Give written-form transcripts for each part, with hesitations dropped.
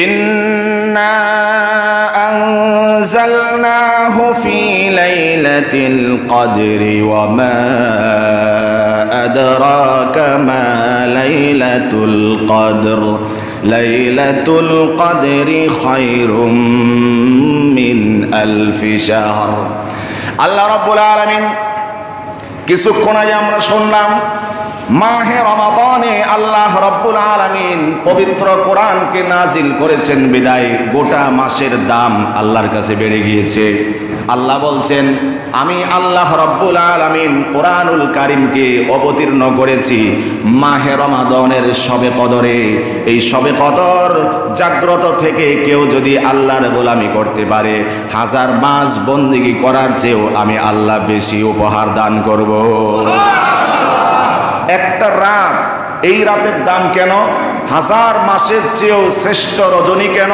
ইন্না আনজালনাহু ফি লাইলাতিল কদরি ওয়া মা আদরাকা মা লাইলাতুল কদর লাইলাতুল কদরি খায়রুম মিন আলফি শাহর। আল্লাহ রাব্বুল আলামিন কিছুক্ষণ আগে আমরা শুনলাম মাহে রমাদানে আল্লাহ রাব্বুল আলামিন পবিত্র কোরআনকে নাজিল করেছেন বিদায় গোটা মাসের দাম আল্লাহর কাছে বেড়ে গিয়েছে। আল্লাহ বলছেন আমি আল্লাহ রাব্বুল আলামিন কোরআনুল কারীমকে অবতীর্ণ করেছি মাহে রমাদানের শবে কদরে। এই শবে কদর জাগ্রত থেকে কেউ যদি আল্লাহর গোলামি করতে পারে হাজার মাস বন্দেগী করার চেয়েও আমি আল্লাহ বেশি উপহার দান করব। একটা রাত, এই রাতের দাম কেন হাজার মাসের চেয়েও শ্রেষ্ঠ রজনী কেন?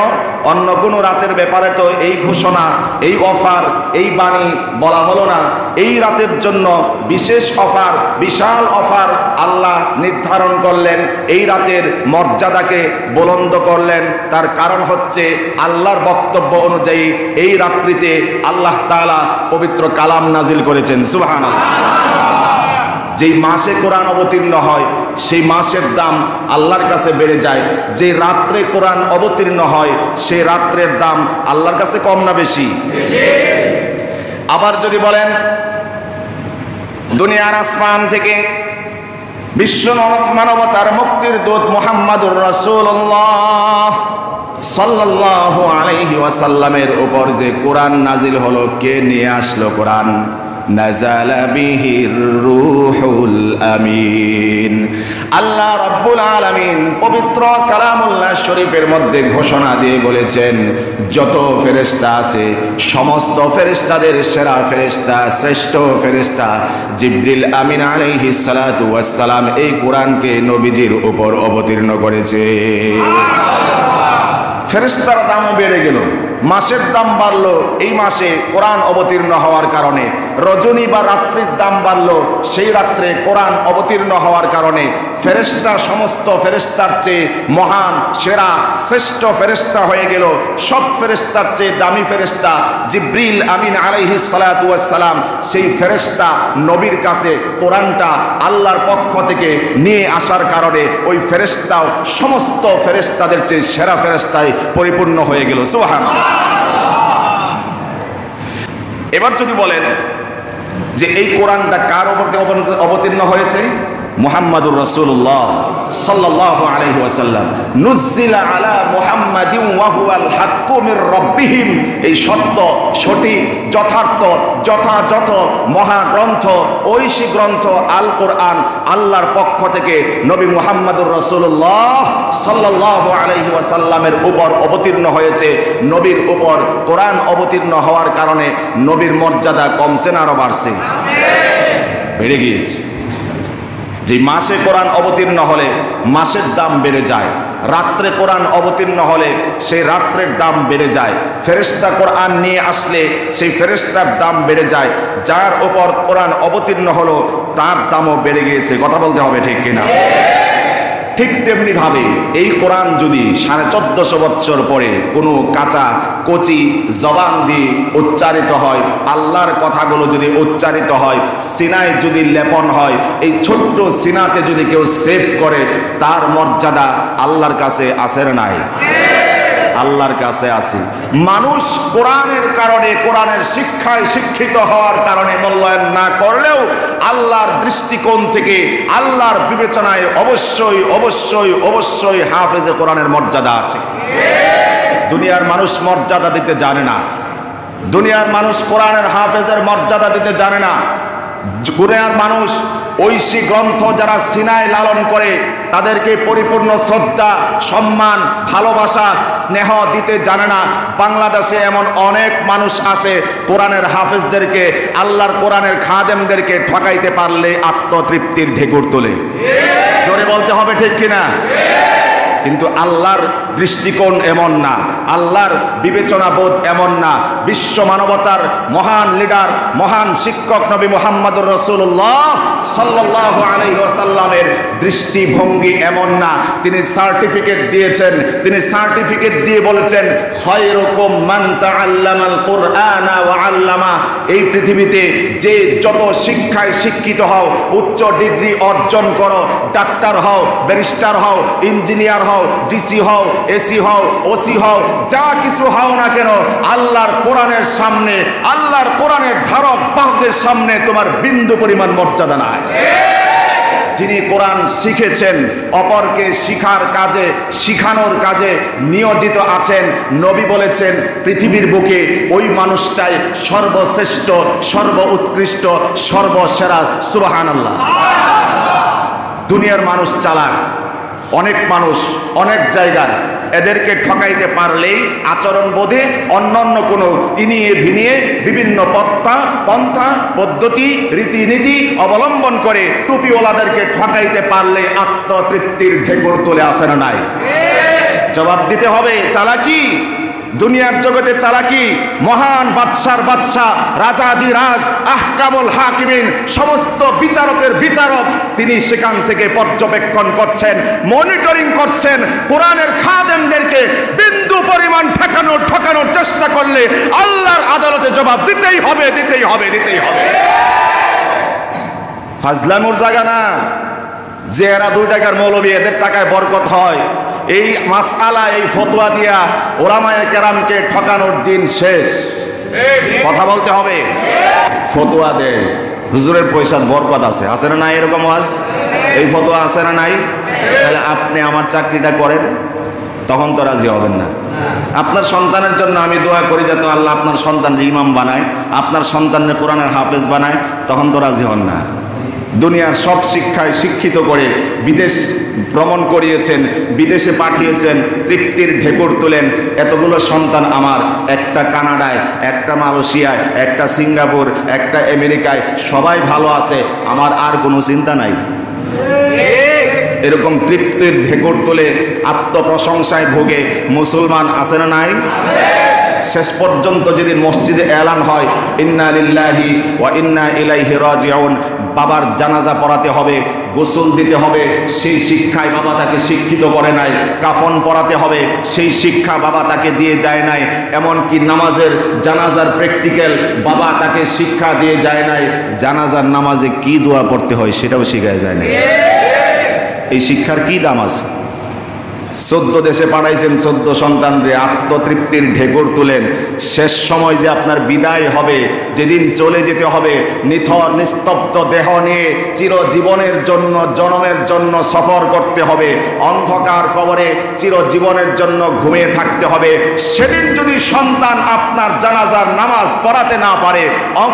অন্য কোনো রাতের ব্যাপারে তো এই ঘোষণা, এই অফার, এই বাণী বলা হলো না। এই রাতের জন্য বিশেষ অফার, বিশাল অফার আল্লাহ নির্ধারণ করলেন, এই রাতের মর্যাদাকে বুলন্দ করলেন। তার কারণ হচ্ছে আল্লাহর বক্তব্য অনুযায়ী এই রাত্রিতে আল্লাহ তাআলা পবিত্র কালাম নাজিল করেছেন। সুবহানাল্লাহ। যেই মাসে কোরআন অবতীর্ণ হয় সেই মাসের দাম আল্লাহর কাছে বেড়ে যায়। যে রাত্রে কোরআন অবতীর্ণ হয় সেই রাত্রের দাম আল্লাহর কাছে কম না বেশি? আবার যদি বলেন দুনিয়ার আসমান থেকে বিশ্ব মানবতার মুক্তির দূত মুহাম্মাদুর রাসূলুল্লাহ সাল্লাল্লাহু আলাইহি ওয়াসাল্লামের উপর যে কোরআন নাজিল হলো, কে নিয়ে আসলো কোরআন? নাযালা বিহির রূহুল আমিন। আল্লাহ রাব্বুল আলামিন পবিত্র কালামুল্লাহ শরীফের মধ্যে ঘোষণা দিয়ে বলেছেন যত ফেরেশতা আছে সমস্ত ফেরেশতাদের সেরা ফেরেশতা, শ্রেষ্ঠ ফেরেশতা জিবরিল আমিন আলাইহিস সালাতু ওয়াস সালাম এই কোরআনকে নবীজির উপর অবতীর্ণ করেছে। ফেরেশতার দামও বেড়ে গেল, মাসের দাম বাড়লো এই মাসে কোরআন অবতীর্ণ হওয়ার কারণে, রজনী বা রাত্রির দাম বাড়লো সেই রাত্রে কোরআন অবতীর্ণ হওয়ার কারণে। ফেরেশতা সমস্ত ফেরেশতার চেয়ে মহান, সেরা, শ্রেষ্ঠ ফেরেশতা হয়ে গেল। সব ফেরেশতার চেয়ে দামি ফেরেশতা জিবরিল আমিন আলাইহিস সালাতু ওয়াস সালাম, সেই ফেরেশতা নবীর কাছে কোরআনটা আল্লাহর পক্ষ থেকে নিয়ে আসার কারণে ওই ফেরেশতাও সমস্ত ফেরেশতাদের চেয়ে সেরা ফেরেশতায় পরিপূর্ণ হয়ে গেল। সুবহানাল্লাহ। এবার যদি বলেন যে এই কোরআনটা কার উপর অবতীর্ণ হয়েছে? মুহাম্মাদুর রাসূলুল্লাহ সাল্লাল্লাহু আলাইহি ওয়াসাল্লাম। নুজ্জিলা আলা মুহাম্মাদিন ওয়া হুয়াল হাক্কু মির রাব্বিহিম। এই সত্য, সঠিক, যথার্থ, যথাযথ মহাগ্রন্থ, ঐশী গ্রন্থ আল কোরআন আল্লাহর পক্ষ থেকে নবী মুহাম্মাদুর রাসূলুল্লাহ সাল্লাল্লাহু আলাইহি ওয়াসাল্লামের উপর অবতীর্ণ হয়েছে। নবীর উপর কোরআন অবতীর্ণ হওয়ার কারণে নবীর মর্যাদা কমছে না আরো বাড়ছে? বেড়ে গিয়েছে। যে মাসে কোরআন অবতীর্ণ হলে মাসের দাম বেড়ে যায়, রাত্রে কোরআন অবতীর্ণ হলে সেই রাত্রের দাম বেড়ে যায়। ফেরেশতা কোরআন নিয়ে আসলে সেই ফেরেশতার দাম বেড়ে যায়। যার উপর কোরআন অবতীর্ণ হলো তার দামও বেড়ে গিয়েছে। কথা বলতে হবে, ঠিক কিনা? ঠিক তেমনি ভাবে এই কোরআন যদি 1450 বছর পরে কোনো কাঁচা কচি জবান দিয়ে উচ্চারিত হয়, আল্লাহর কথাগুলো যদি উচ্চারিত হয়, সিনায় যদি লেপন হয়, এই ছোট্ট সিনাতে যদি কেউ সেভ করে, তার মর্যাদা আল্লাহর কাছে আছে না নাই? আল্লাহর কাছে আছে। মানুষ কোরআনের কারণে, কোরআনের শিক্ষায় শিক্ষিত হওয়ার কারণে মূল্যায়ন না করলেও আল্লাহর দৃষ্টিকোণ থেকে, আল্লাহর বিবেচনায় অবশ্যই অবশ্যই অবশ্যই হাফেজে কোরআনের মর্যাদা আছে। দুনিয়ার মানুষ মর্যাদা দিতে জানে না, দুনিয়ার মানুষ কোরআনের হাফেজের মর্যাদা দিতে জানে না। দুনিয়ার মানুষ ঐশী গ্রন্থ যারা সিনায় লালন করে তাদেরকে পরিপূর্ণ শ্রদ্ধা, সম্মান, ভালোবাসা, স্নেহ দিতে জানে না। বাংলাদেশে এমন অনেক মানুষ আছে কোরআনের হাফেজদেরকে, আল্লাহর কোরআনের খাদেমদেরকে ঠকাইতে পারলে আত্মতৃপ্তির ঢেকুর তোলে। জোরে বলতে হবে, ঠিক কিনা? কিন্তু আল্লাহর দৃষ্টিকোণ এমন না, আল্লাহর বিবেচনা বোধ এমন না, বিশ্ব মানবতার মহান লিডার, মহান শিক্ষক নবী মুহাম্মদুর রাসূলুল্লাহ সাল্লাল্লাহু আলাইহি ওয়াসাল্লামের দৃষ্টিভঙ্গি এমন না। তিনি সার্টিফিকেট দিয়েছেন, তিনি সার্টিফিকেট দিয়ে বলেছেন, খায়রুকুম মান তাআল্লামাল কুরআনা ওয়া আল্লামা। এই পৃথিবীতে যে যত শিক্ষায় শিক্ষিত হও, উচ্চ ডিগ্রি অর্জন করো, ডাক্তার হও, ব্যারিস্টার হও, ইঞ্জিনিয়ার হও, ডিসি হও, এসি হও, ওসি হও, যা কিছু হও না কেন, আল্লাহর কোরআনের সামনে, আল্লাহর কোরআনের ধারক বাহকের সামনে তোমার বিন্দু পরিমাণ মর্যাদা নাই। যিনি কোরআন শিখেছেন, অপরকে শিখার কাজে, শিখানোর কাজে নিয়োজিত আছেন, নবী বলেছেন পৃথিবীর বুকে ওই মানুষটাই সর্বশ্রেষ্ঠ, সর্ব উৎকৃষ্ট, সর্বসেরা। সুবহানাল্লাহ। দুনিয়ার মানুষ চালাক, অনেক মানুষ অনেক জায়গায়, এদেরকে ঠকাইতে পারলেই আচরণ বোধে অন্যান্য কোনো ইনিয়ে ভিনিয়ে বিভিন্ন পন্থা পদ্ধতি রীতিনীতি অবলম্বন করে টুপিওয়ালাদেরকে ঠকাইতে পারলে আত্মতৃপ্তির ঢেকুর তুলে আসে না নাই? জবাব দিতে হবে। চালাকি, দুনিয়ার জগতে চালাকি। মহান বাদশার বাদশা, রাজাধিরাজ, আহকামুল হাকিমিন, সমস্ত বিচারকের বিচারক, তিনি সেখান থেকে পর্যবেক্ষণ করছেন, মনিটরিং করছেন। কোরআনের খাদেমদেরকে বিন্দু পরিমাণ ঠকানোর চেষ্টা করলে আল্লাহর আদালতে জবাব দিতেই হবে, দিতেই হবে, দিতেই হবে। ফাজলামুর জায়গা না যে এরা 2 টাকার মৌলবি, এদের টাকায় বরকত হয়। এই মাসআলা, এই ফতোয়া দিয়া ওলামায়ে কেরামকে ঠকানোর দিন শেষ। কথা বলতে হবে। ফতোয়া দেয়, হুজুরের পয়সার বরকত আছে, আছে না নাই? এরকম ওয়াজ, এই ফতোয়া আছে না নাই? তাহলে আপনি আমার চাকরিটা করেন, তখন তো রাজি হবেন না। আপনার সন্তানের জন্য আমি দোয়া করি যাতে আল্লাহ আপনার সন্তানের ইমাম বানায়, আপনার সন্তানের কোরআনের হাফেজ বানায়, তখন তো রাজি হন না। দুনিয়ার সব শিক্ষায় শিক্ষিত করে বিদেশ ভ্রমণ করিয়েছেন, বিদেশে পাঠিয়েছেন, তৃপ্তির ঢেকুর তুলেন। এতগুলো সন্তান আমার, একটা কানাডায়, একটা মালয়েশিয়ায়, একটা সিঙ্গাপুর, একটা আমেরিকায়, সবাই ভালো আছে, আমার আর কোনো চিন্তা নাই। এরকম তৃপ্তির ঢেকুর তুলে আত্মপ্রশংসায় ভোগে মুসলমান আছে না নাই? শেষ পর্যন্ত যেদিন মসজিদে এলান হয় ইন্না লিল্লাহি ওয়া ইন্না ইলাইহি রাজিউন, বাবার জানাজা পড়াতে হবে, গোসল দিতে হবে, সেই শিক্ষায় বাবা তাকে শিক্ষিত করে নাই। কাফন পরাতে হবে, সেই শিক্ষা বাবা তাকে দিয়ে যায় নাই। এমনকি জানাজার প্র্যাকটিক্যাল বাবা তাকে শিক্ষা দিয়ে যায় নাই। জানাজার নামাজে কি দোয়া পড়তে হয় সেটাও শিখায় যায় নাই। এই শিক্ষার কি দাম আছে? 14 দেশে পাঠাইছেন, 14 সন্তানরে আত্মতৃপ্তির ঢেকুর তুলেন। শেষ সময় যে আপনার বিদায় হবে, যেদিন চলে যেতে হবে, নিথর নিস্তব্ধ দেহ নিয়ে চিরজীবনের জন্য, জনমের জন্য সফর করতে হবে, অন্ধকার কবরে চিরজীবনের জন্য ঘুমিয়ে থাকতে হবে। সেদিন যদি সন্তান আপনার জানাজার নামাজ পড়াতে না পারে,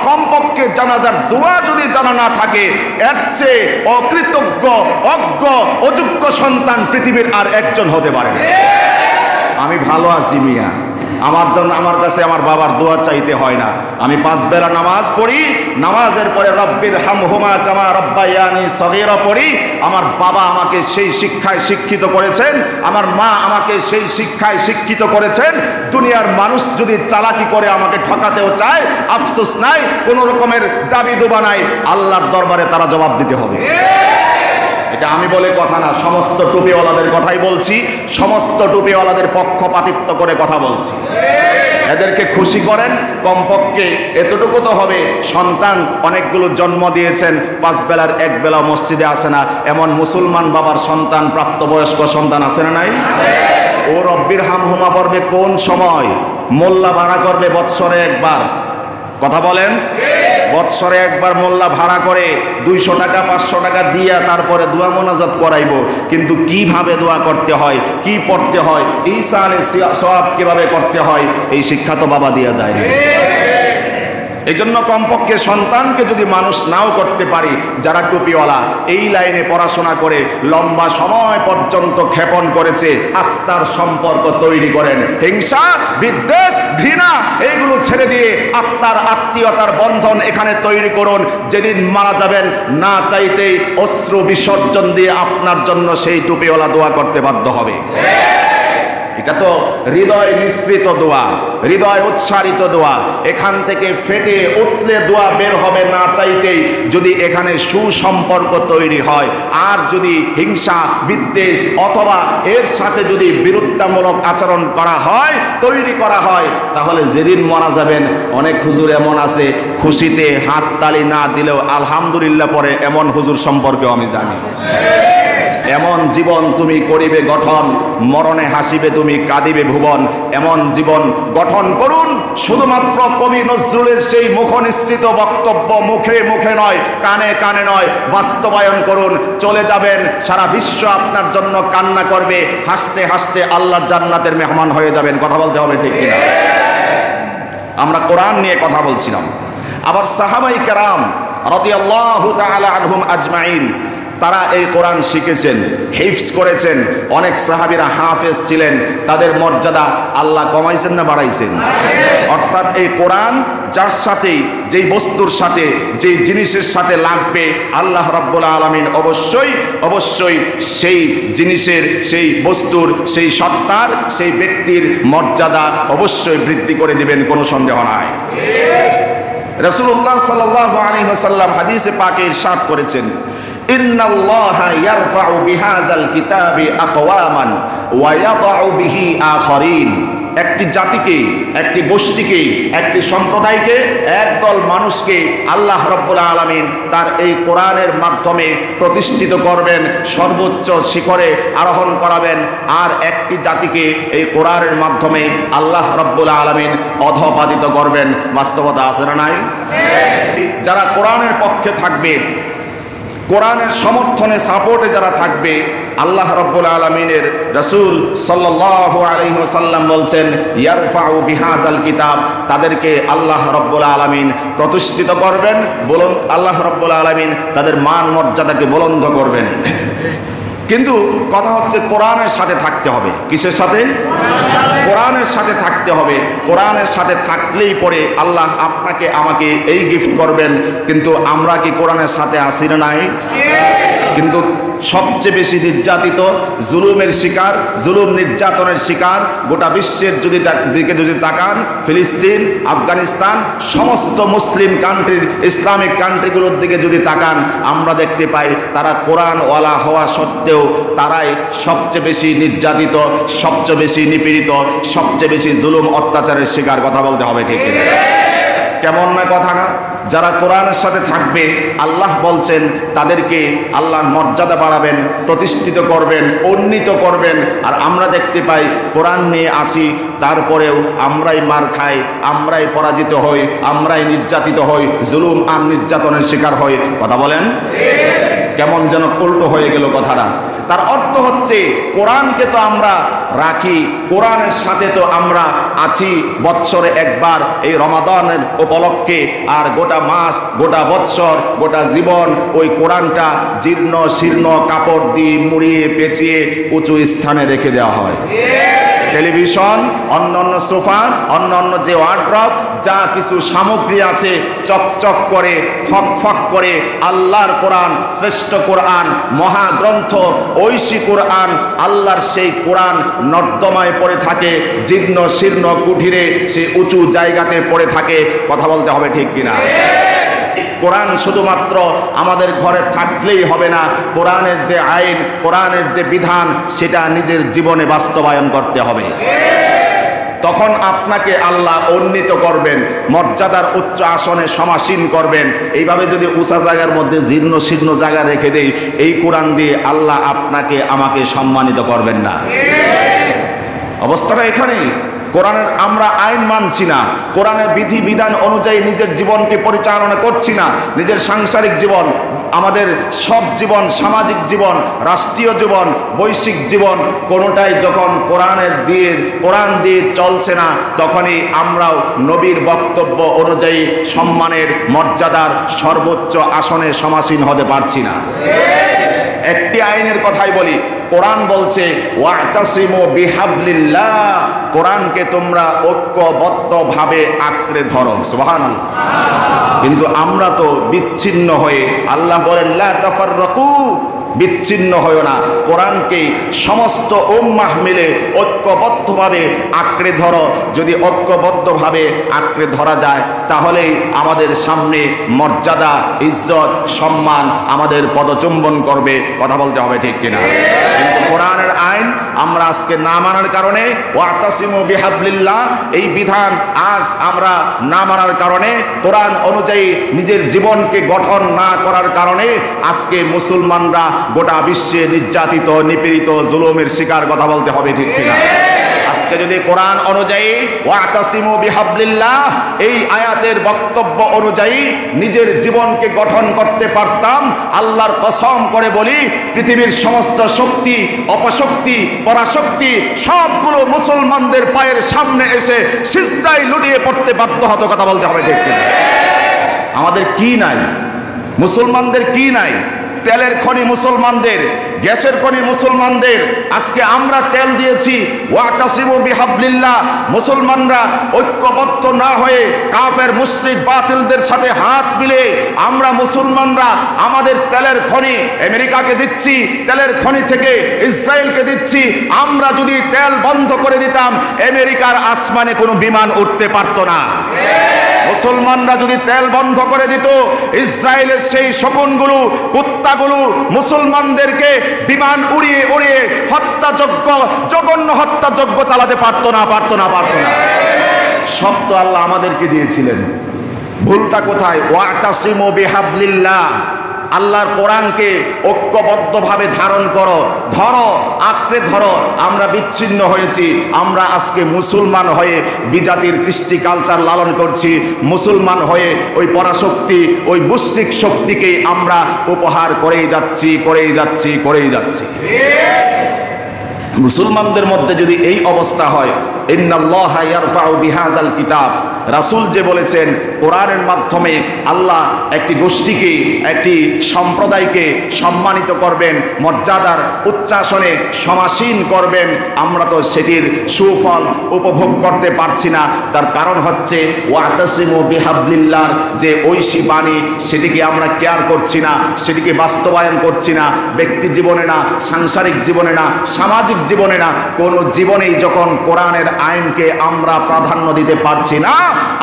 কমপক্ষে জানাজার দোয়া যদি জানা না থাকে, এর চেয়ে অকৃতজ্ঞ, অজ্ঞ, অযোগ্য সন্তান পৃথিবীর আর একজন হতে পারে না। আমি ভালো আছি মিয়া, আমার জন্য আমার কাছে আমার বাবার দোয়া চাইতে হয় না। আমি 5 বেলা নামাজ পড়ি, নামাজের পরে রব্বির হামহুমা কামা রব্বায়ানি সগীরা পড়ি। আমার বাবা আমাকে সেই শিক্ষায় শিক্ষিত করেছেন, আমার মা আমাকে সেই শিক্ষায় শিক্ষিত করেছেন। দুনিয়ার মানুষ যদি চালাকি করে আমাকে ঠকাতেও চায়, আফসোস নাই, কোনো রকমের দাবি দুবা নাই, আল্লাহর দরবারে তারা জবাব দিতে হবে। এটা আমি বলে কথা না, সমস্ত টুপিওয়ালাদের কথাই বলছি, সমস্ত টুপিওয়ালাদের পক্ষপাতিত্ব করে কথা বলছি। এদেরকে খুশি করেন, কমপক্ষে এতটুকু তো হবে। সন্তান অনেকগুলো জন্ম দিয়েছেন, 5 বেলার 1 বেলা মসজিদে আসে না, এমন মুসলমান বাবার সন্তান, প্রাপ্তবয়স্ক সন্তান আছে না নাই? ও রব্বির হামহুমা পড়বে কোন সময়? মোল্লা ভাড়া করবে বৎসরে একবার। কথা বলেন, বৎসরে একবার মোল্লা ভাড়া করে 200 টাকা 500 টাকা দিয়া তারপরে দোয়া মোনাজাত করাইব। কিন্তু কিভাবে দোয়া করতে হয়, কি পড়তে হয়, ঈসানে সওয়াব কিভাবে করতে হয়, এই শিক্ষা তো বাবা দিয়া যায় না। এই জন্য কমপক্ষে সন্তানকে যদি মানুষ নাও করতে পারি, যারা টুপিওয়ালা এই লাইনে পড়াশোনা করে লম্বা সময় পর্যন্ত ক্ষেপণ করেছে, আত্মার সম্পর্ক তৈরি করেন। হিংসা, বিদ্বেষ, ঘৃণা এইগুলো ছেড়ে দিয়ে আত্মার আত্মীয়তার বন্ধন এখানে তৈরি করুন। যেদিন মারা যাবেন, না চাইতেই অশ্রু বিসর্জন দিয়ে আপনার জন্য সেই টুপিওয়ালা দোয়া করতে বাধ্য হবে। যত হৃদয় মিশ্রিত দোয়া, হৃদয় উচ্চারিত দোয়া, এখান থেকে ফেটে উঠলে দোয়া বের হবে না চাইতেই, যদি এখানে সুসম্পর্ক তৈরি হয়, আর যদি হিংসা বিদ্বেষ অথবা এর সাথে যদি বিরুদ্ধামূলক আচরণ করা হয়, তৈরি করা হয়, তাহলে যেদিন মারা যাবেন, অনেক হুজুর এমন আছে খুশিতে হাততালি না দিলেও আলহামদুলিল্লাহ পরে, এমন হুজুর সম্পর্কেও আমি জানি। এমন জীবন তুমি করিবে গঠন, মরণে হাসিবে তুমি কাঁদিবে ভুবন। এমন জীবন গঠন করুন। শুধুমাত্র কবি নজরুলের সেই মুখনিসৃত বক্তব্য মুখে মুখে নয়, কানে কানে নয়, বাস্তবায়ন করুন। চলে যাবেন, সারা বিশ্ব আপনার জন্য কান্না করবে, হাসতে হাসতে আল্লাহর জান্নাতের মেহমান হয়ে যাবেন। কথা বলতে হবে, ঠিক কিনা? আমরা কোরআন নিয়ে কথা বলছিলাম। আবার সাহাবায়ে কেরাম রাদিয়াল্লাহু তাআলা আনহুম আজমাইন, তারা এই কোরআন শিখেছেন, হিফজ করেছেন। অনেক সাহাবীরা হাফেজ ছিলেন। তাদের মর্যাদা আল্লাহ কমাইছেন না বাড়াইছেন? অর্থাৎ এই কোরআন যার সাথে, যেই বস্তুর সাথে, যেই জিনিসের সাথে লাগবে, আল্লাহ রাব্বুল আলামিন অবশ্যই অবশ্যই সেই জিনিসের, সেই বস্তুর, সেই সত্তার, সেই ব্যক্তির মর্যাদা অবশ্যই বৃদ্ধি করে দিবেন, কোনো সন্দেহ নাই। রাসূলুল্লাহ সাল্লাল্লাহু আলাইহি ওয়াসাল্লাম হাদিসে পাকে ইরশাদ করেছেন, ইন্নাল্লাহা ইয়ারফাউ বিহাযাল কিতাবি আকওয়ামান ওয়া ইয়াদাউ বিহি আখারিন। একটি জাতিকে, একটি গোষ্ঠীকে, একটি সম্প্রদায়কে, একদল মানুষকে আল্লাহ রাব্বুল আলামিন তার এই কোরআনের মাধ্যমে প্রতিষ্ঠিত করবেন, সর্বোচ্চ শিখরে আরোহণ করাবেন। আর একটি জাতিকে এই কোরআনের মাধ্যমে আল্লাহ রাব্বুল আলামিন অধঃপাতিত করবেন। বাস্তবতা আছে না নাই? যারা কোরআনের পক্ষে থাকবে, কোরআনের সমর্থনে, সাপোর্টে যারা থাকবে, আল্লাহ রাব্বুল আলামিনের রাসূল সাল্লাল্লাহু আলাইহি ওয়াসাল্লাম বলছেন, ইয়ারফাউ বিহাযাল কিতাব, তাদেরকে আল্লাহ রাব্বুল আলামিন প্রতিষ্ঠিত করবেন। বলুন, আল্লাহ রাব্বুল আলামিন তাদের মান মর্যাদাকে বুলন্দ করবেন। কিন্তু কথা হচ্ছে কোরআনের সাথে থাকতে হবে। কিসের সাথে? কোরআনের সাথে থাকতে হবে। কোরআনের সাথে থাকলেই পরে আল্লাহ আপনাকে আমাকে এই গিফট করবেন। কিন্তু আমরা কি কোরআনের সাথে আছি না নাই? কিন্তু সবচেয়ে বেশি নির্যাতিত, জুলুমের শিকার, জুলুম নির্যাতনের শিকার গোটা বিশ্বের দিকে যদি তাকান, ফিলিস্তিন, আফগানিস্তান, সমস্ত মুসলিম কান্ট্রির, ইসলামিক কান্ট্রিগুলোর দিকে যদি তাকান, আমরা দেখতে পাই তারা কোরআনওয়ালা হওয়া সত্ত্বেও তারাই সবচেয়ে বেশি নির্যাতিত, সবচেয়ে বেশি নিপীড়িত, সবচেয়ে বেশি জুলুম অত্যাচারের শিকার। কথা বলতে হবে, ঠিক কিনা? কেমন না কথা না? যারা কোরআনের সাথে থাকবে, আল্লাহ বলছেন তাদেরকে আল্লাহ মর্যাদা বাড়াবেন, প্রতিষ্ঠিত করবেন, উন্নীত করবেন। আর আমরা দেখতে পাই কোরআন নিয়ে আসি, তারপরেও আমরাই মার খাই, আমরাই পরাজিত হই, আমরাই নির্যাতিত হই, জুলুম আর নির্যাতনের শিকার হই। কথা বলেন, কেমন যেন উল্টো হয়ে গেল কথাটা। তার অর্থ হচ্ছে কোরআনকে তো আমরা রাখি, কোরআনের সাথে তো আমরা আছি বৎসরে একবার, এই রমাদানের উপলক্ষে। আর গোটা মাস, গোটা বৎসর, গোটা জীবন ওই কোরআনটা জীর্ণ শীর্ণ কাপড় দিয়ে মুড়িয়ে পেঁচিয়ে উঁচু স্থানে রেখে দেওয়া হয়। টেলিভিশন, অন্যান্য সোফা, অন্যান্য যে ওয়ার্ড্রপ, যা কিছু সামগ্রী আছে, চকচক করে, ফক ফক করে আল্লাহর কোরআন, শ্রেষ্ঠ কোরআন, মহাগ্রন্থ, ঐশী কোরআন, আল্লাহর সেই কোরআন নর্দমায় পড়ে থাকে, জীর্ণ শীর্ণ কুঠিরে, সে উঁচু জায়গাতে পড়ে থাকে। কথা বলতে হবে, ঠিক কিনা? কোরআন শুধুমাত্র আমাদের ঘরে থাকলেই হবে না। কোরআনের যে আইন, কোরআনের যে বিধান, সেটা নিজের জীবনে বাস্তবায়ন করতে হবে। তখন আপনাকে আল্লাহ উন্নীত করবেন, মর্যাদার উচ্চ আসনে সমাসীন করবেন। এইভাবে যদি উঁচা জায়গার মধ্যে জীর্ণ শীর্ণ জায়গা রেখে দেই, এই কোরআন দিয়ে আল্লাহ আপনাকে আমাকে সম্মানিত করবেন না। অবস্থাটা এখানেই। কোরআনের আমরা আইন মানছি না, কোরআনের বিধি বিধান অনুযায়ী নিজের জীবনকে পরিচালনা করছি না। নিজের সাংসারিক জীবন, আমাদের সব জীবন, সামাজিক জীবন, রাষ্ট্রীয় জীবন, বৈশ্বিক জীবন, কোনোটাই যখন কোরআন দিয়ে চলছে না, তখনই আমরাও নবীর বক্তব্য অনুযায়ী সম্মানের, মর্যাদার সর্বোচ্চ আসনে সমাসীন হতে পারছি না। একটি আইনের কথাই বলি, কোরআন বলছে ওয়াতাসিমু বিহাবলিল্লাহ, কোরআনকে তোমরা ঐক্যবদ্ধভাবে আঁকড়ে ধরো। সুবহানাল্লাহ। কিন্তু আমরা তো বিচ্ছিন্ন হয়ে, আল্লাহ বলেন লা তাফাররাকু, বিচ্ছিন্ন হয়ো না, কোরআনকে সমস্ত উম্মাহ মিলে ঐক্যবদ্ধভাবে আঁকড়ে ধরো। যদি ঐক্যবদ্ধভাবে আঁকড়ে ধরা যায় তাহলেই আমাদের সামনে মর্যাদা, ইজ্জত, সম্মান আমাদের পদচুম্বন করবে। কথা বলতে হবে, ঠিক কিনা? কিন্তু কোরআনের আইন আমরা আজকে না মানার কারণে, ওয়াতাসিমু বিহাবলিল্লাহ এই বিধান আজ আমরা না মানার কারণে, কোরআন অনুযায়ী নিজের জীবনকে গঠন না করার কারণে আজকে মুসলমানরা গোটা বিশ্বে নির্যাতিত, নিপীড়িত, জুলুমের শিকার। কথা বলতে হবে, ঠিক কিনা? আজকে যদি কোরআন অনুযায়ী ওয়াতাসিমু বিহাবলিল্লাহ এই আয়াতের বক্তব্য অনুযায়ী নিজের জীবনকে গঠন করতে পারতাম, আল্লাহর কসম করে বলি পৃথিবীর সমস্ত শক্তি, অপশক্তি, পরাশক্তি সবগুলো মুসলমানদের পায়ের সামনে এসে সিজদায় লুটিয়ে পড়তে বাধ্য হতো। কথা বলতে হবে, ঠিক কিনা? আমাদের কি নাই? মুসলমানদের কি নাই? তেলের খনি মুসলমানদের, গ্যাসের খনি মুসলমানদের। আজকে আমরা তেল দিয়েছি, ওয়াতাসিমু বিহাবলিল্লাহ। মুসলমানরা ঐক্যবদ্ধ না হয়ে কাফের মুশরিক বাতিলদের সাথে হাত মিলে আমরা মুসলমানরা আমাদের তেলের খনি আমেরিকাকে দিচ্ছি, তেলের খনি থেকে ইসরায়েলকে দিচ্ছি। আমরা যদি তেল বন্ধ করে দিতাম আমেরিকার আসমানে কোনো বিমান উঠতে পারতো না। মুসলমানরা যদি তেল বন্ধ করে দিত, ইসরায়েলের সেই শকুনগুলো, কুত্তাগুলো মুসলমানদেরকে বিমান উড়িয়ে উড়িয়ে হত্যাযজ্ঞ, জঘন্য হত্যাযজ্ঞ চালাতে পারতো না। সব তো আল্লাহ আমাদেরকে দিয়েছিলেন। ভুলটা কোথায়? ওয়াতাসিমু বিহাবলিল্লাহ, আল্লাহর কোরআনকে ঐক্যবদ্ধভাবে ধারণ করো, ধরো, আঁকড়ে ধরো। আমরা বিচ্ছিন্ন হয়েছি, আমরা আজকে মুসলমান হয়ে বিজাতির কৃষ্টি কালচার লালন করছি। মুসলমান হয়ে ওই পরাশক্তি, ওই মুশরিক শক্তিকে আমরা উপহার করেই যাচ্ছি। মুসলমানদের মধ্যে যদি এই অবস্থা হয়, ইন্নাল্লাহা ইয়ারফাউ বিহাযাল কিতাব, রাসূল যে বলেছেন কোরআনের মাধ্যমে আল্লাহ একটি গোষ্ঠীকে, একটি সম্প্রদায়কে সম্মানিত করবেন, মর্যাদার উচ্চাসনে সমাসীন করবেন। আমরা তো সেটির সুফল উপভোগ করতে পারছি না। তার কারণ হচ্ছে ওয়াতাসিমু বিহাবলিল্লাহর যে ঐশী বাণী, সেটিকে আমরা কেয়ার করছি না, সেটিকে বাস্তবায়ন করছি না। ব্যক্তি জীবনে না, সাংসারিক জীবনে না, সামাজিক জীবনে না, কোন জীবনেই যখন কোরআনের আইনকে আমরা প্রাধান্য দিতে পারছি না,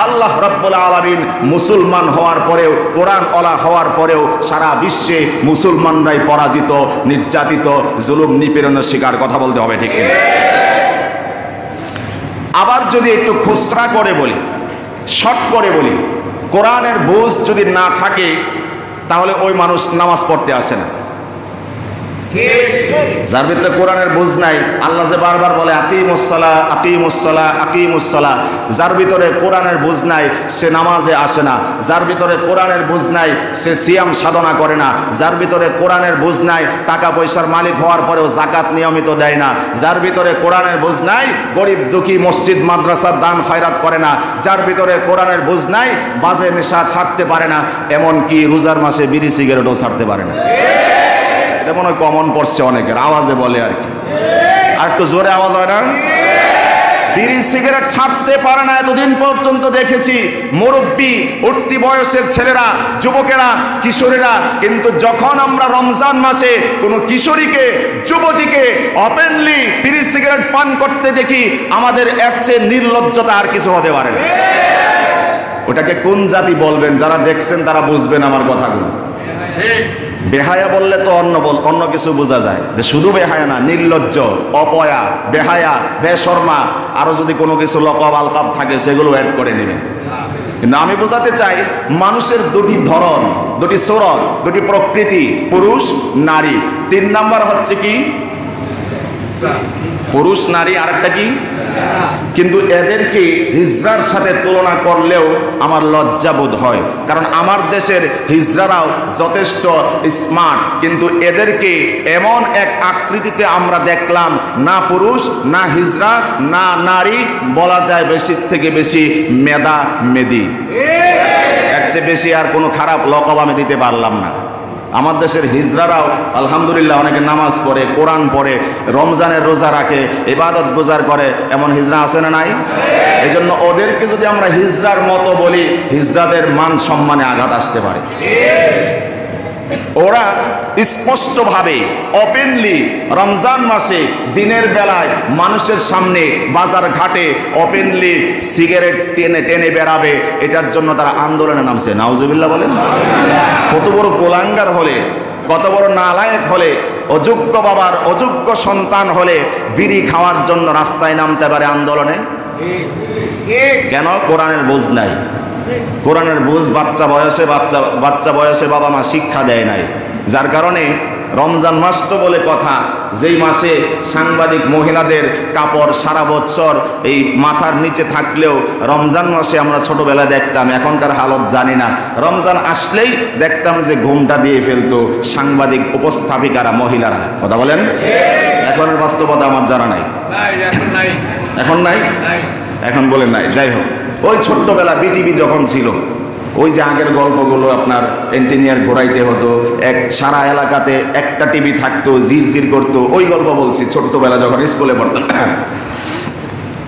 আল্লাহ রাব্বুল আলামিন মুসলমান হওয়ার পরেও, কোরআন ওয়ালা হওয়ার পরেও সারা বিশ্বে মুসলমানরাই পরাজিত, নির্যাতিত, জুলুম নিপীড়নের শিকার। কথা বলতে হবে, ঠিক কিনা? আবার যদি একটু খুচরা করে বলি, শর্ট করে বলি, কোরআনের বুঝ যদি না থাকে তাহলে ওই মানুষ নামাজ পড়তে আসে না। যার ভিতরে কোরআনের বুঝ নাই, আল্লাহ যে বারবার বলে আকিমুসসালাহ, আকিমুসসালাহ, আকিমুসসালাহ, যার ভিতরে কোরআনের বুঝ নাই সে নামাজে আসে না। যার ভিতরে কোরআনের বুঝ নাই সে সিয়াম সাধনা করে না। যার ভিতরে কোরআনের বুঝ নাই টাকা পয়সার মালিক হওয়ার পরেও যাকাত নিয়মিত দেয় না। যার ভিতরে কোরআনের বুঝ নাই গরিব দুঃখী মসজিদ মাদ্রাসার দান খয়রাত করে না। যার ভিতরে কোরআনের বুঝ নাই বাজে নেশা ছাড়তে পারে না, এমনকি রোজার মাসে বিড়ি সিগারেটও ছাড়তে পারে না। এটা মনে হয় কমন পড়ছে অনেকের, আওয়াজে বলে আর কি। আর একটু জোরে আওয়াজ হয় না? বিড়ি সিগারেট ছাড়তে পারে না। এতদিন পর্যন্ত দেখেছি মুরব্বী, উঠতি বয়সের ছেলেরা, যুবকেরা, কিশোরীরা, কিন্তু যখন আমরা রমজান মাসে কোনো কিশোরীকে, যুবতীকে ওপেনলি বিড়ি সিগারেট পান করতে দেখি, আমাদের এর চেয়ে নির্লজ্জতা আর কিছু হতে পারে না। ওটাকে কোন জাতি বলবেন? যারা দেখছেন তারা বুঝবেন আমার কথাগুলো। বেহায়া বললে তো অন্য কিছু বোঝা যায়, যে শুধু বেহায়া না, নির্লজ্জ, অপয়া, বেহায়া, বেশর্মা, আরো যদি কোনো কিছু লকব আলকাব থাকে সেগুলো অ্যাড করে নেবেন। কিন্তু আমি বোঝাতে চাই মানুষের দুটি ধরন, দুটি সুরত, দুটি প্রকৃতি, পুরুষ নারী। 3 নাম্বার হচ্ছে কি পুরুষ নারী, আরেকটা কি? কিন্তু এদেরকে হিজড়ার সাথে তুলনা করলেও আমার লজ্জাবোধ হয়, কারণ আমার দেশের হিজড়ারাও যথেষ্ট স্মার্ট, কিন্তু এদেরকে এমন এক আকৃতিতে আমরা দেখলাম, না পুরুষ, না হিজড়া, না নারী, বলা যায় বেশির থেকে বেশি মেধা মেদি। এর চেয়ে বেশি আর কোনো খারাপ লকব আমি দিতে পারলাম না। আমার দেশের হিজড়ারাও আলহামদুলিল্লাহ অনেকে নামাজ পড়ে, কোরআন পড়ে, রমজানের রোজা রাখে, ইবাদত গুজার করে, এমন হিজড়া আছে না নাই? এই জন্য ওদেরকে যদি আমরা হিজড়ার মতো বলি, হিজড়াদের মান সম্মানে আঘাত আসতে পারে। ওরা স্পষ্টভাবে ওপেনলি রমজান মাসে দিনের বেলায় মানুষের সামনে বাজার ঘাটে ওপেনলি সিগারেট টেনে টেনে বেড়াবে, এটার জন্য তারা আন্দোলনে নামছে। নাউজুবিল্লাহ বলেন। কত বড় গোলাঙ্গার হলে, কত বড় নালায়েক হলে, অযোগ্য বাবার অযোগ্য সন্তান হলে বিড়ি খাওয়ার জন্য রাস্তায় নামতে পারে আন্দোলনে? কেন? কোরআনের বুঝ নাই। কোরআনের বুঝ বাচ্চা বয়সে বাবা মা শিক্ষা দেয় নাই, যার কারণে রমজান মাস তো বলে কথা, যেই মাসে সাংবাদিক মহিলাদের কাপড় সারা বছর এই মাথার নিচে থাকলেও রমজান মাসে আমরা ছোটবেলা দেখতাম, এখনকার হালত জানি না, রমজান আসলেই দেখতাম যে ঘুমটা দিয়ে ফেলতো সাংবাদিক উপস্থাপিকারা মহিলারা। কথা বলেন? এখনের বাস্তবতা আমার জানা নাই। এখন নাই? এখন বলেন নাই। যাই হোক, ওই ছোট্টবেলা বিটিভি যখন ছিল, ওই যে আগের গল্পগুলো আপনার এন্টিনিয়ার ঘোরাইতে হতো, সারা এলাকাতে একটা টিভি থাকতো, জির করতো, ওই গল্প বলছি ছোট্টবেলা যখন স্কুলে পড়তাম।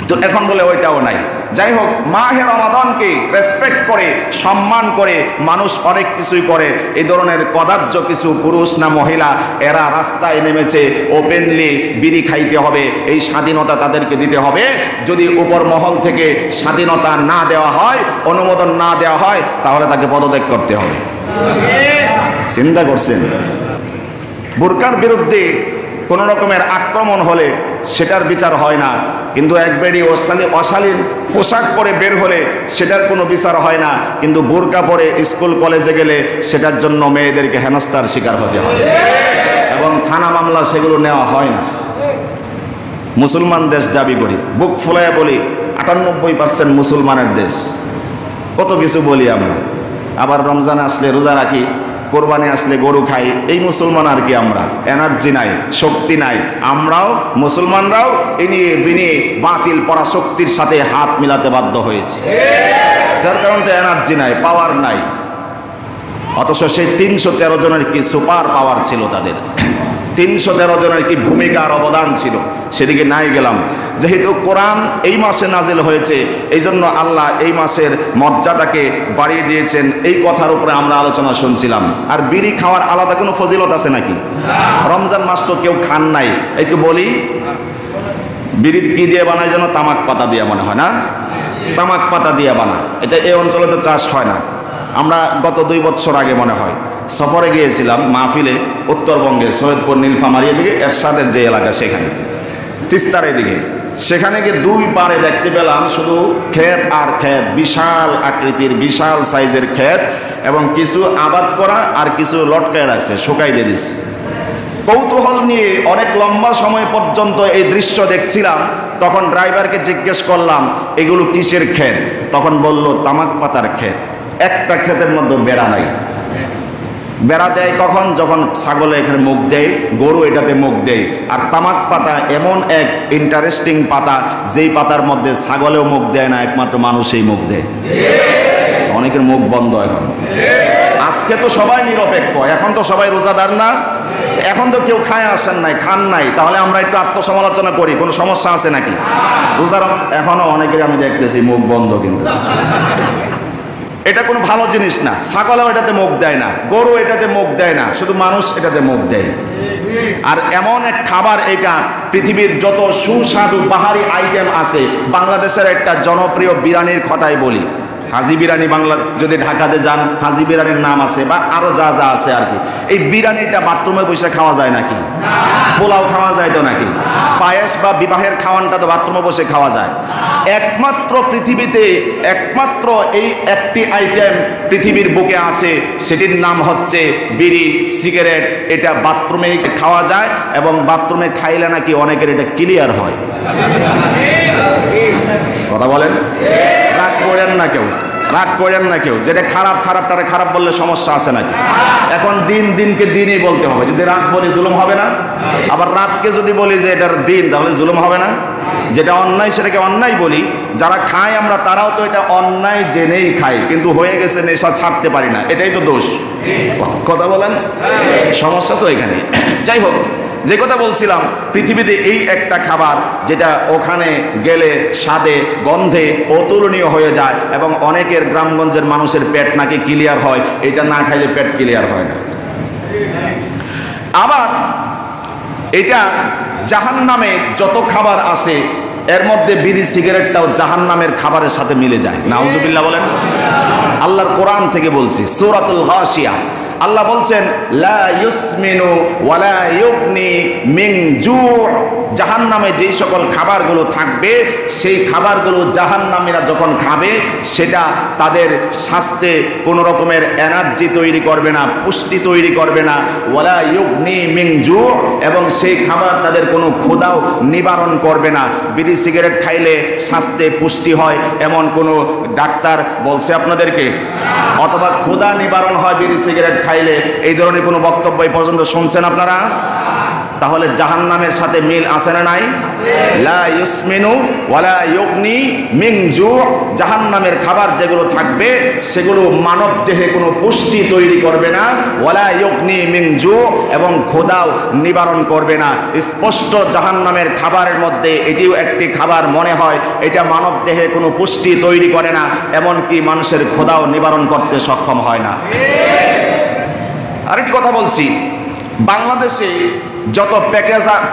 তো এখন বলে ওইটাও নাই। যাই হোক, মাহে রমাদানকে রেসপেক্ট করে, সম্মান করে মানুষ অনেক কিছুই করে। এই ধরনের কদার্য কিছু পুরুষ না মহিলা, এরা রাস্তায় নেমেছে ওপেনলি বিড়ি খাইতে হবে, এই স্বাধীনতা তাদেরকে দিতে হবে। যদি উপর মহল থেকে স্বাধীনতা না দেওয়া হয়, অনুমোদন না দেওয়া হয়, তাহলে তাকে পদত্যাগ করতে হবে। চিন্তা করছেন? বুরকার বিরুদ্ধে কোন রকমের আক্রমণ হলে সেটার বিচার হয় না, কিন্তু একবারই অশালীন পোশাক পরে বের হলে সেটার কোনো বিচার হয় না, কিন্তু বোরকা পরে স্কুল কলেজে গেলে সেটার জন্য মেয়েদেরকে হেনস্থার শিকার হতে হয় এবং থানা মামলা সেগুলো নেওয়া হয় না। মুসলমান দেশ দাবি করি, বুক ফুলাইয়া বলি 98% মুসলমানের দেশ। কত কিছু বলি আমরা, আবার রমজান আসলে রোজা রাখি, কোরবানি আসলে গরু খাই, এই মুসলমান আর কি। আমরা এনার্জি নাই, শক্তি নাই, আমরাও মুসলমানরাও এনিয়ে বিনিয়ে বাতিল পরাশক্তির সাথে হাত মিলাতে বাধ্য হয়েছে, যার কারণে এনার্জি নাই, পাওয়ার নাই। অথচ সেই 313 জনের কি সুপার পাওয়ার ছিল তাদের, 313 জনের কি ভূমিকার অবদান ছিল, সেদিকে নাই গেলাম। যেহেতু কোরআন এই মাসে নাজিল হয়েছে, এই জন্য আল্লাহ এই মাসের মর্যাদাকে বাড়িয়ে দিয়েছেন, এই কথার উপরে আমরা আলোচনা শুনছিলাম। আর বিড়ি খাওয়ার আলাদা কোনো ফজিলত আছে নাকি? রমজান মাস তো কেউ খান নাই। একটু বলি, বিড়ি কি দিয়ে বানায় যেন? তামাক পাতা দিয়ে মনে হয় না? তামাক পাতা দিয়ে বানায়। এটা এই অঞ্চলে তো চাষ হয় না। আমরা গত 2 বছর আগে মনে হয় সফরে গিয়েছিলাম মাহফিলে, উত্তরবঙ্গে সৈয়দপুর নীলফামারী এদিকে এরশাদের যে এলাকা, সেখানে তিস্তার এদিকে, সেখানে গিয়ে 2 পারে দেখতে পেলাম শুধু ক্ষেত আর ক্ষেত, বিশাল আকৃতির বিশাল সাইজের ক্ষেত, এবং কিছু আবাদ করা আর কিছু লটকায় রাখছে, শুকাই দিয়ে দিচ্ছে। কৌতূহল নিয়ে অনেক লম্বা সময় পর্যন্ত এই দৃশ্য দেখছিলাম। তখন ড্রাইভারকে জিজ্ঞেস করলাম এগুলো কিসের ক্ষেত? তখন বলল তামাক পাতার ক্ষেত। একটা ক্ষেতের মধ্যে বেড়া নাই। বেড়া দেয় কখন? যখন ছাগলে এখানে মুখ দেয়, গরু এটাতে মুখ দেয়। আর তামাক পাতা এমন এক ইন্টারেস্টিং পাতা, যেই পাতার মধ্যে ছাগলেও মুখ দেয় না, একমাত্র মানুষই মুখ দেয়। অনেকের মুখ বন্ধ এখন। আজকে তো সবাই নিরপেক্ষ, এখন তো সবাই রোজাদার না, এখন তো কেউ খায় আসেন নাই, খান নাই, তাহলে আমরা একটু আত্মসমালোচনা করি, কোনো সমস্যা আছে নাকি? রোজার এখনো অনেকের আমি দেখতেছি মুখ বন্ধ, কিন্তু এটা কোনো ভালো জিনিস না। ছাগলও এটাতে মুখ দেয় না, গরু এটাতে মুখ দেয় না, শুধু মানুষ এটাতে মুখ দেয়। আর এমন এক খাবার এটা, পৃথিবীর যত সুস্বাদু বাহারি আইটেম আছে, বাংলাদেশের একটা জনপ্রিয় বিরিয়ানির কথাই বলি, হাজি বিরিয়ানি। বাংলা যদি ঢাকাতে যান, হাজি বিরিয়ানির নাম আছে, বা আরো যা যা আছে আর কি। এই বিরিয়ানিটা বাথরুমে বসে খাওয়া যায় নাকি? পোলাও খাওয়া যায় তো নাকি? পায়েস বা বিবাহের খাওয়ানটা তো বাথরুমে বসে খাওয়া যায়। একমাত্র পৃথিবীতে একমাত্র এই একটি আইটেম পৃথিবীর বুকে আছে, সেটির নাম হচ্ছে বিড়ি, সিগারেট। এটা বাথরুমে খাওয়া যায়, এবং বাথরুমে খাইলে নাকি অনেকের এটা ক্লিয়ার হয়। কথা বলেন? রাগ করেন না কেউ, রাগ করেন না কেউ। যেটা খারাপ, খারাপটারে খারাপ বললে সমস্যা আছে নাকি? এখন দিনকে দিনই বলতে হবে। যদি রাত বলি জুলুম হবে না? আবার রাতকে যদি বলি যে এটার দিন, তাহলে জুলুম হবে না? যেটা অন্যায় সেটাকে অন্যায় বলি। যারা খায় আমরা, তারাও তো এটা অন্যায় জেনেই খায়, কিন্তু হয়ে গেছে নেশা, ছাড়তে পারি না, এটাই তো দোষ। কথা বলেন? সমস্যা তো এখানে। যাই হোক, যে কথা বলছিলাম, পৃথিবীতে এই একটা খাবার যেটা ওখানে গেলে স্বাদে গন্ধে অতুলনীয় হয়ে যায়, এবং অনেকের গ্রামগঞ্জের মানুষের পেট নাকি ক্লিয়ার হয়, এটা না খাইলে পেট ক্লিয়ার হয় না। আবার এটা জাহান্নামে যত খাবার আছে এর মধ্যে বিড়ি সিগারেটটাও জাহান্নামের খাবারের সাথে মিলে যায়। নাউজুবিল্লাহ বলেন। আল্লাহর কোরআন থেকে বলছি, সূরাতুল গাশিয়া, আল্লাহ বলছেন লা ইউসমিনু ওয়ালা ইউগনি মিন জু'। জাহান্নামে যেই সকল খাবারগুলো থাকবে সেই খাবারগুলো জাহান্নামীরা যখন খাবে সেটা তাদের স্বাস্থ্যে কোনো রকমের এনার্জি তৈরি করবে না, পুষ্টি তৈরি করবে না। ওয়ালা ইউগনি মিন জু', এবং সেই খাবার তাদের কোনো ক্ষুধাও নিবারণ করবে না। বিড়ি সিগারেট খাইলে স্বাস্থ্যে পুষ্টি হয় এমন কোনো ডাক্তার বলছে আপনাদেরকে? অথবা ক্ষুধা নিবারণ হয় বিড়ি সিগারেট খাইলে, এই ধরনের কোনো বক্তব্য এই পর্যন্ত শুনছেন আপনারা? তাহলে জাহান্নামের সাথে মিল আছে না নাই? লা ইউসমিনু ওয়ালা ইউগনি মিন জু', জাহান্নামের খাবার যেগুলো থাকবে সেগুলো মানব দেহে কোনো পুষ্টি তৈরি করবে না। ওয়ালা ইউগনি মিন জু', এবং ক্ষুধাও নিবারণ করবে না। স্পষ্ট জাহান্নামের খাবারের মধ্যে এটিও একটি খাবার মনে হয়, এটা মানব দেহে কোনো পুষ্টি তৈরি করে না, এমনকি মানুষের ক্ষুধাও নিবারণ করতে সক্ষম হয় না। আরেকটি কথা বলছি, বাংলাদেশে যত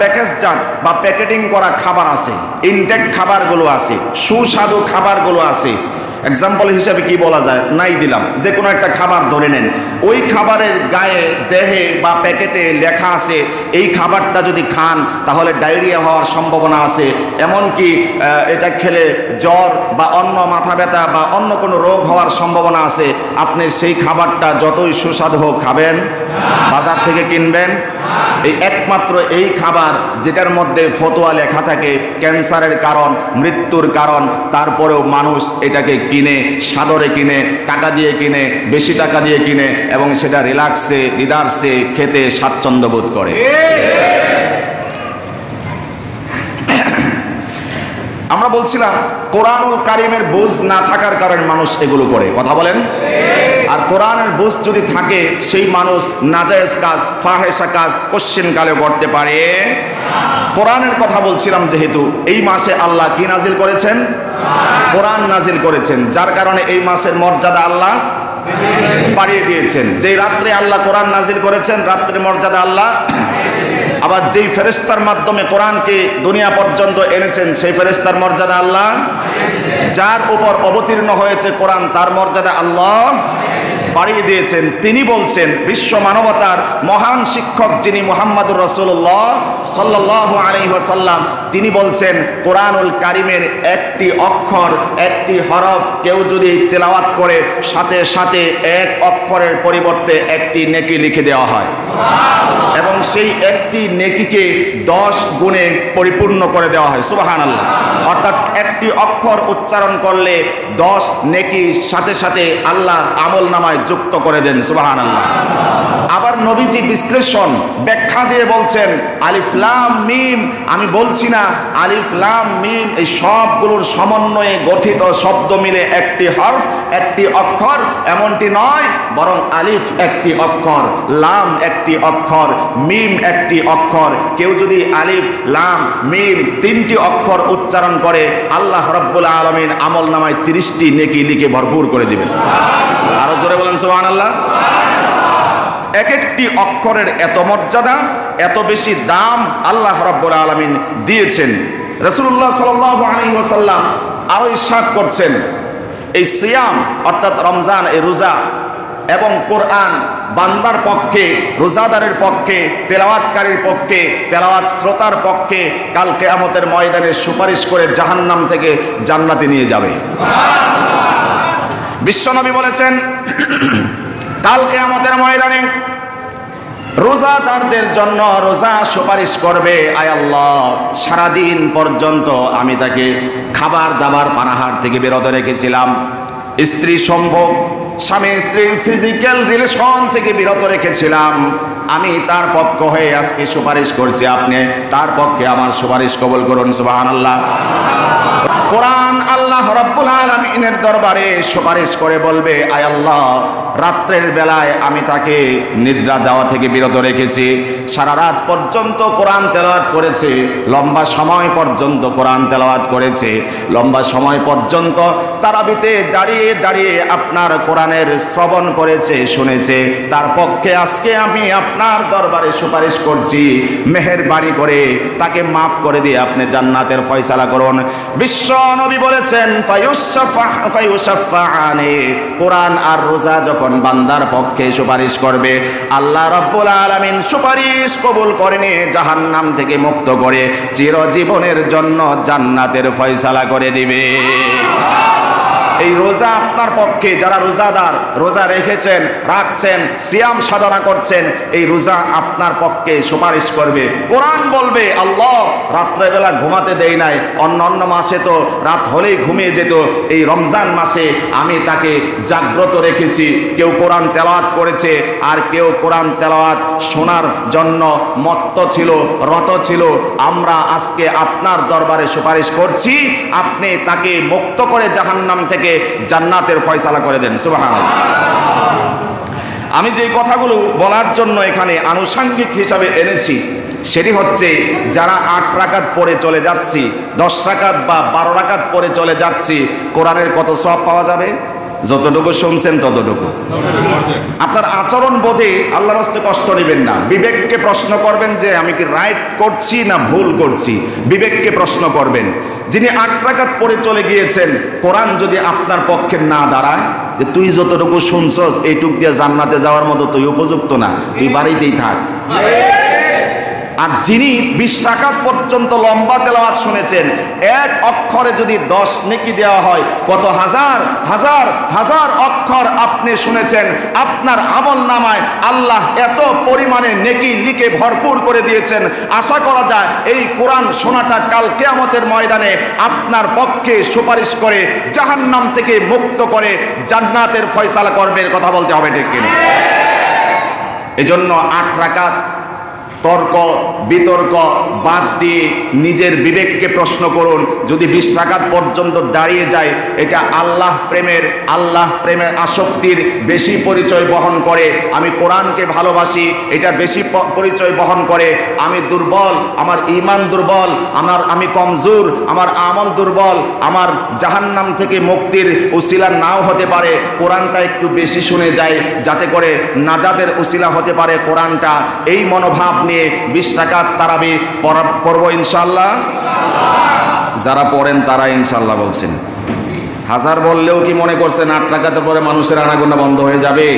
প্যাকেজজাত বা প্যাকেটিং করা খাবার আছে, ইনটেক খাবারগুলো আছে, সুস্বাদু খাবারগুলো আছে, এক্সাম্পল হিসেবে কি বলা যায়, নাই দিলাম, যে কোনো একটা খাবার ধরে নেন, ওই খাবারের গায়ে দেহে বা প্যাকেটে লেখা আছে এই খাবারটা যদি খান তাহলে ডায়রিয়া হওয়ার সম্ভাবনা আছে, এমনকি এটা খেলে জ্বর বা অন্য মাথা ব্যথা বা অন্য কোনো রোগ হওয়ার সম্ভাবনা আছে। আপনি সেই খাবারটা যতই সুস্বাদু হোক খাবেন? বাজার থেকে কিনবেন? এই একমাত্র এই খাবার যেটার মধ্যে ফতোয়া লেখা থাকে ক্যান্সারের কারণ, মৃত্যুর কারণ, তারপরেও মানুষ এটাকে কিনে, সাদরে কিনে, টাকা দিয়ে কিনে, বেশি টাকা দিয়ে কিনে, এবং সেটা রিল্যাক্সে, দিদারসে খেতে স্বাচ্ছন্দ্য বোধ করে। আমরা বলছিলাম কোরআনুল কারীমের বুঝ না থাকার কারণে মানুষ এগুলো করে, কথা বলেন। আর কোরআনের বুঝ যদি থাকে সেই মানুষ নাজায়েজ কাজ, ফাহেশা কাজ কোশ্চেনকালে করতে পারে। কোরআনের কথা বলছিলাম, যেহেতু এই মাসে আল্লাহ কি নাজিল করেছেন? কোরআন নাজিল করেছেন, যার কারণে এই মাসের মর্যাদা আল্লাহ বাড়িয়ে দিয়েছেন। যেই রাত্রে আল্লাহ কোরআন নাজিল করেছেন, রাত্রে মর্যাদা আল্লাহ। আবার যেই ফেরেশতার মাধ্যমে কোরআনকে দুনিয়া পর্যন্ত এনেছেন সেই ফেরেশতার মর্যাদা আল্লাহ। যার উপর অবতীর্ণ হয়েছে কোরআন তার মর্যাদা আল্লাহ বাড়িয়ে দিয়েছেন। তিনি বলছেন, বিশ্ব মানবতার মহান শিক্ষক যিনি মুহাম্মদুর রাসূলুল্লাহ সাল্লাল্লাহু আলাইহি ওয়াসাল্লাম, তিনি বলছেন কোরআনুল কারীমের একটি অক্ষর, একটি হরফ কেউ যদি তেলাওয়াত করে সাথে সাথে এক অক্ষরের পরিবর্তে একটি নেকি লিখে দেওয়া হয়, এবং সেই একটি নেকিকে 10 গুণে পরিপূর্ণ করে দেওয়া হয়। সুবহানাল্লাহ। অর্থাৎ একটি অক্ষর উচ্চারণ করলে 10 নেকি সাথে সাথে আল্লাহ আমল নামায় যুক্ত করে দেন। সুবহানাল্লাহ। আবার নবীজি বিশ্লেষণ ব্যাখ্যা দিয়ে বলছেন আলিফ লাম মিম, আমি বলছি না আলিফ লাম মিম এই সবগুলোর সমন্বয়ে গঠিত শব্দ মিলে একটি হরফ, একটি অক্ষর, এমনটি নয়, বরং আলিফ একটি অক্ষর, লাম একটি অক্ষর, মিম একটি অক্ষর। কেউ যদি আলিফ লাম মিম 3টি অক্ষর উচ্চারণ করে আল্লাহ রাব্বুল আলামিন আমল নামায় 30টি নেকি লিখে ভরপুর করে দিবেন। আরো জোরে বলেন সুবহানাল্লাহ। এক একটি অক্ষরের এত মর্যাদা, এত বেশি দাম আল্লাহ রাব্বুল আলামিন দিয়েছেন। রাসূলুল্লাহ সাল্লাল্লাহু আলাইহি ওয়াসাল্লাম আরো ইরশাদ করছেন, এই সিয়াম অর্থাৎ রমজান, এই রোজা এবং কোরআন বান্দার পক্ষে, রোজাদারের পক্ষে, তেলাওয়াতকারীর পক্ষে, তেলাওয়াত শ্রোতার পক্ষে কাল কিয়ামতের ময়দানে সুপারিশ করে জাহান্নাম থেকে জান্নাতে নিয়ে যাবে। বিশ্বনবী বলেছেন কাল কিয়ামতের ময়দানে রোজাদারদের জন্য রোজা সুপারিশ করবে, আয় আল্লাহ সারাদিন পর্যন্ত আমি তাকে খাবার দাবার পানাহার থেকে বিরত রেখেছিলাম, স্ত্রী সম্ভোগ, স্বামী স্ত্রীর ফিজিক্যাল রিলেশন থেকে বিরত রেখেছিলাম, আমি তার পক্ষ হয়ে আজকে সুপারিশ করছি, আপনি তার পক্ষে আমার সুপারিশ কবুল করুন। সুবহানাল্লাহ। কোরআন আল্লাহ আল্লাহ রাব্বুল আলামিনের দরবারে সুপারিশ করে বলবে, আয় আল্লাহ, রাত্রের বেলায় আমি তাকে নিদ্রা যাওয়া থেকে বিরত রেখেছি, সারা রাত পর্যন্ত কোরআন তেলাওয়াত করেছে, লম্বা সময় পর্যন্ত কোরআন তেলাওয়াত করেছে, লম্বা সময় পর্যন্ত তারাবিতে দাঁড়িয়ে দাঁড়িয়ে আপনার কোরআনের শ্রবণ করেছে, শুনেছে, তার পক্ষে আজকে আমি আপনার দরবারে সুপারিশ করছি, মেহেরবানি করে তাকে মাফ করে দিয়ে আপনি জান্নাতের ফয়সালা করুন। বিশ্ব নবী বলেছেন, ফায়ুশাফাআনি, কোরআন আর রোজা যখন বান্দার পক্ষে সুপারিশ করবে, আল্লাহ রাব্বুল আলামিন সুপারিশ কবুল করে নিয়ে জাহান্নাম থেকে মুক্ত করে চিরজীবনের জন্য জান্নাতের ফয়সালা করে দিবে। এই রোজা আপনার পক্ষে, যারা রোজাদার, রোজা রেখেছেন, রাখছেন, সিয়াম সাধনা করছেন, এই রোজা আপনার পক্ষে সুপারিশ করবে। কোরআন বলবে, আল্লাহ রাত্রেবেলা ঘুমাতে দেই নাই, অন্য মাসে তো রাত হলেই ঘুমিয়ে যেত, এই রমজান মাসে আমি তাকে জাগ্রত রেখেছি। কেউ কোরআন তেলাওয়াত করেছে, আর কেউ কোরআন তেলাওয়াত শোনার জন্য মত্ত ছিল, রত ছিল। আমরা আজকে আপনার দরবারে সুপারিশ করছি, আপনি তাকে মুক্ত করে জাহান্নাম থেকে জান্নাতের ফয়সালা করে দেন। সুবহানাল্লাহ। আমি যে কথাগুলো বলার জন্য এখানে আনুষঙ্গিক হিসাবে এনেছি, সেটি হচ্ছে, যারা 8 রাকাত পড়ে চলে যাচ্ছি, 10 রাকাত বা 12 রাকাত পড়ে চলে যাচ্ছি, কোরআনের কত সওয়াব পাওয়া যাবে? যতটুকু শুনছেন ততটুকু। আপনার আচরণ বোধে আল্লাহর রাস্তে কষ্ট নেবেন না, বিবেককে প্রশ্ন করবেন যে আমি কি রাইট করছি না ভুল করছি, বিবেককে প্রশ্ন করবেন। যিনি 8 রাকাত পড়ে চলে গিয়েছেন, কোরআন যদি আপনার পক্ষে না দাঁড়ায় যে তুই যতটুকু শুনছস এইটুক দিয়ে জান্নাতে যাওয়ার মতো তুই উপযুক্ত না, তুই বাড়িতেই থাক। আর যিনি 20 রাকাত পর্যন্ত লম্বা তেলাওয়াত শুনেছেন, এক অক্ষরে যদি 10 নেকি দেওয়া হয়, কত হাজার হাজার হাজার অক্ষর আপনি শুনেছেন, আপনার আমল নামায় আল্লাহ এত পরিমাণে নেকি লিখে ভরপুর করে দিয়েছেন। আশা করা যায় এই কোরআন শোনাটা কাল কিয়ামতের ময়দানে আপনার পক্ষে সুপারিশ করে জাহান্নাম থেকে মুক্ত করে জান্নাতের ফয়সালা করবে। কথা বলতে হবে ঠিক কিনা? এজন্য 8 রাকাত তর্ক বিতর্ক বাদ দিয়ে নিজের বিবেককে প্রশ্ন করুন। যদি 20 রাকাত পর্যন্ত দাঁড়িয়ে যায়, এটা আল্লাহ প্রেমের আসক্তির বেশি পরিচয় বহন করে। আমি কোরআনকে ভালোবাসি, এটা বেশি পরিচয় বহন করে। আমি দুর্বল, আমার ঈমান দুর্বল, আমি কমজোর, আমার আমল দুর্বল, আমার জাহান্নাম থেকে মুক্তির উসিলা নাও হতে পারে। কোরআনটা একটু বেশি শুনে যায়, যাতে করে নাজাতের উসিলা হতে পারে কোরআনটা। এই মনোভাব নিয়ে 20 রাকাত তারাবি পড়ব ইনশাআল্লাহ। যারা পড়েন তারা ইনশাআল্লাহ বলছেন। হাজার বললেও কি মনে করছেন 8 রাকাতের পরে মানুষের আনাগোনা বন্ধ হয়ে যাবে?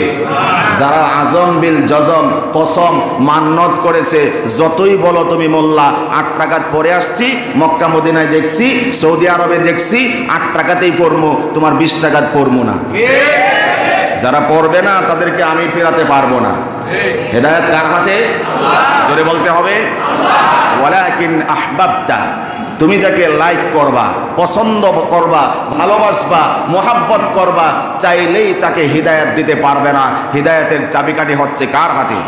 যারা আজম বিল জজম, কসম মান্নত করেছে, যতই বলো তুমি মোল্লা, 8 রাকাত পরে আসছি, মক্কা মদিনায় দেখছি, সৌদি আরবে দেখছি, 8 রাকাতেই পড়বো, তোমার 20 রাকাত পড়বো না। যারা পড়বে না তাদেরকে আমি ফেরাতে পারবো না। হেদায়েত কার হাতে? জোরে বলতে হবে, ওয়ালাকিন আহবাবতা, তুমি যাকে লাইক করবা, পছন্দ করবা, ভালোবাসবা, মোহাব্বত করবা, চাইলেই তাকে হিদায়াত দিতে পারবে না। হিদায়াতের চাবিকাঠি হচ্ছে কার হাতে?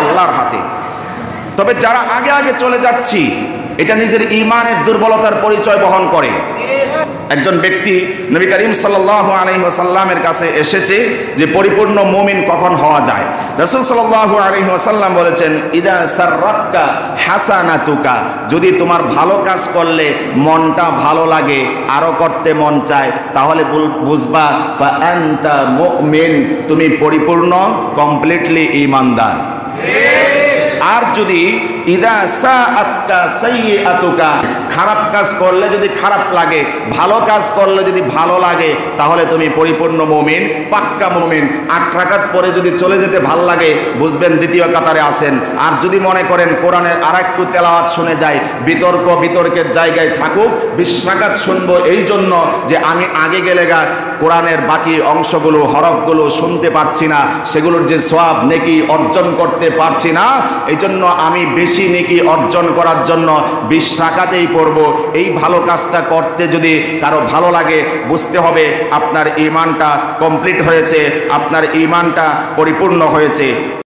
আল্লাহর হাতে। তবে যারা আগে আগে চলে যাচ্ছি, এটা নিজের ঈমানের দুর্বলতার পরিচয় বহন করে। একজন ব্যক্তি নবী করিম সাল্লাল্লাহু আলাইহি ওয়াসাল্লামের কাছে এসেছে যে পরিপূর্ণ মুমিন কখন হওয়া যায়। রাসূল সাল্লাল্লাহু আলাইহি ওয়াসাল্লাম বলেছেন, ইদা সাররাতকা হাসানাতুকা, যদি তোমার ভালো কাজ করলে মনটা ভালো লাগে, আরো করতে মন চায়, তাহলে বুঝবা ফা আনতা মুমিন, তুমি পরিপূর্ণ কমপ্লিটলি ঈমানদার। আর যদি ইদা সাআতকা সাইয়্যাতুকা, খারাপ কাজ করলে যদি খারাপ লাগে, ভালো কাজ করলে যদি ভালো লাগে, তাহলে তুমি পরিপূর্ণ মুমিন, পাক্কা মুমিন। 8 রাকাত পরে যদি চলে যেতে ভাল লাগে, বুঝবেন দ্বিতীয় কাতারে আছেন। আর যদি মনে করেন কোরআনের আরেকটু তেলাওয়াত শুনে যায়, বিতর্কের জায়গায় থাকুক, 20 রাকাত শুনবো এই জন্য যে আমি আগে গেলে কোরআনের বাকি অংশগুলো, হরফগুলো শুনতে পারছি না, সেগুলোর যে সওয়াব নেকি অর্জন করতে পারছি না, এই জন্য আমি বেশি নেকি অর্জন করার জন্য 20 রাকাতেই পড়ব। এই ভালো কাজটা করতে যদি কারো ভালো লাগে, বুঝতে হবে আপনার ঈমানটা কমপ্লিট হয়েছে, আপনার ঈমানটা পরিপূর্ণ হয়েছে।